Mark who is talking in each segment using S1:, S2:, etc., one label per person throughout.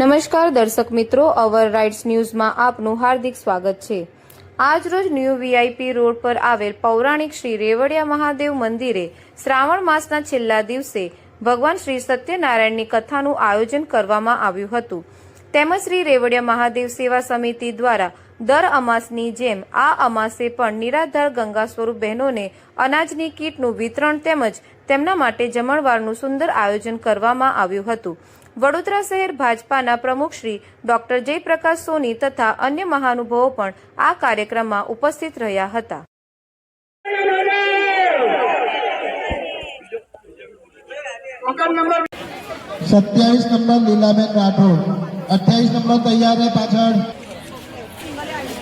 S1: નમસ્કાર દર્શક મિત્રો, અવર રાઇટ્સ ન્યૂઝમાં આપનું હાર્દિક સ્વાગત છે। આજ રોજ ન્યૂ વીઆઈપી રોડ પર આવેલ પૌરાણિક શ્રી રેવડિયા મહાદેવ મંદિરે શ્રાવણ માસના છેલ્લા દિવસે ભગવાન શ્રી સત્યનારાયણની કથાનું આયોજન કરવામાં આવ્યું હતું। તેમજ શ્રી રેવડિયા મહાદેવ સેવા સમિતિ દ્વારા દર અમાસની જેમ આ અમાસે પણ નિરાધાર ગંગા સ્વરૂપ બહેનોને અનાજની કીટનું વિતરણ તેમજ તેમના માટે જમણવારનું સુંદર આયોજન કરવામાં આવ્યું હતું। વડોદરા શહેર ભાજપાના પ્રમુખ શ્રી ડોક્ટર જયપ્રકાશ સોની તથા અન્ય મહાનુભાવો પણ આ કાર્યક્રમમાં ઉપસ્થિત રહ્યા હતા।
S2: 27 नंबर લીલાબેન રાઠોડ, 28 નંબર તૈયાર રહે પાછળ।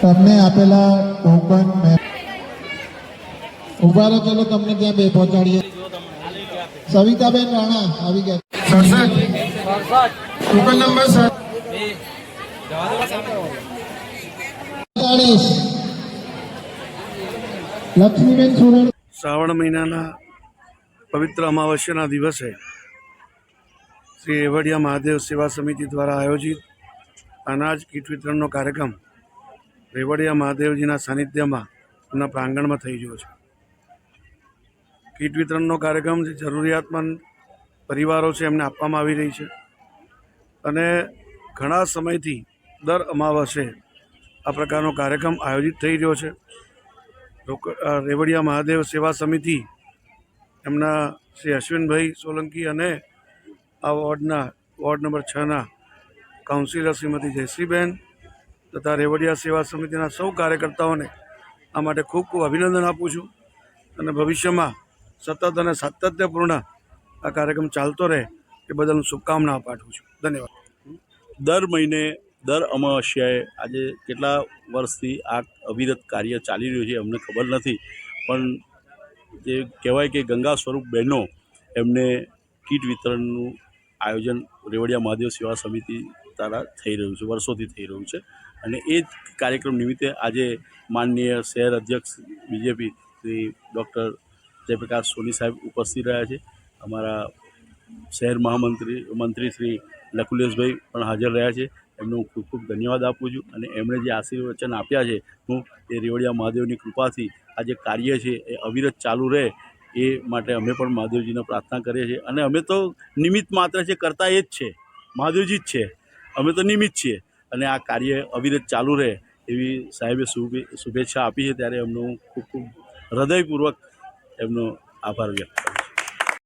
S2: તમને આપેલા ટોકન ઉભા રહો, ચલો તમને ત્યાં બે પહોંચાડીએ। સવિતાબેન રાણા આવી ગયા। 67 ટોકન નંબર 47 લક્ષ્મીબેન સુરેણ।
S3: શ્રાવણ મહિનાના પવિત્ર અમાવસ્યાના દિવસે શ્રી રેવડિયા મહાદેવ સેવા સમિતિ દ્વારા આયોજિત અનાજ કીટ વિતરણનો કાર્યક્રમ રેવડિયા મહાદેવજીના સાનિધ્યમાં એમના પ્રાંગણમાં થઈ ગયો છે। કીટ વિતરણનો કાર્યક્રમ જે જરૂરિયાતમંદ પરિવારો છે એમને આપવામાં આવી રહી છે અને ઘણા સમયથી દર અમાવસ્યે આ પ્રકારનો કાર્યક્રમ આયોજિત થઈ રહ્યો છે। રેવડિયા મહાદેવ સેવા સમિતિ એમના શ્રી અશ્વિનભાઈ સોલંકી અને આ વોર્ડ નંબર 6ના કાઉન્સિલર શ્રીમતી જયશ્રીબેન તથા રેવડિયા સેવા સમિતિના સૌ કાર્યકર્તાઓને આ માટે ખૂબ ખૂબ અભિનંદન આપું છું અને ભવિષ્યમાં સતત અને સાતત્યપૂર્ણ આ કાર્યક્રમ ચાલતો રહે એ બદલ હું શુભકામના પાઠવું છું। ધન્યવાદ।
S4: દર મહિને દર અમાવસ્યાએ આજે કેટલા વર્ષથી આ અવિરત કાર્ય ચાલી રહ્યું છે અમને ખબર નથી, પણ જે કહેવાય કે ગંગા સ્વરૂપ બહેનો એમને કીટ વિતરણનું આયોજન રેવડિયા મહાદેવ સેવા સમિતિ દ્વારા થઈ રહ્યું છે, વર્ષોથી થઈ રહ્યું છે અને એ જ કાર્યક્રમ નિમિત્તે આજે માનનીય શહેર અધ્યક્ષ બીજેપી શ્રી ડૉક્ટર જયપ્રકાશ સોની સાહેબ ઉપસ્થિત રહ્યા છે। અમારા શહેર મંત્રી શ્રી લકુલેશભાઈ પણ હાજર રહ્યા છે। એમનો હું ખૂબ ખૂબ ધન્યવાદ આપું છું અને એમણે જે આશીર્વચન આપ્યા છે હું એ રેવડિયા મહાદેવની કૃપાથી આ જે કાર્ય છે એ અવિરત ચાલુ રહે એ માટે અમે પણ મહાદેવજીને પ્રાર્થના કરીએ છીએ અને અમે તો નિમિત્ત માત્ર છે, કરતા એ જ છે, મહાદેવજી જ છે, અમે તો નિમિત્ત છીએ અને આ કાર્ય અવિરત ચાલુ રહે એવી સાહેબે શુભેચ્છા આપી છે, ત્યારે એમનો હું ખૂબ ખૂબ હૃદયપૂર્વક એમનો આભાર વ્યક્ત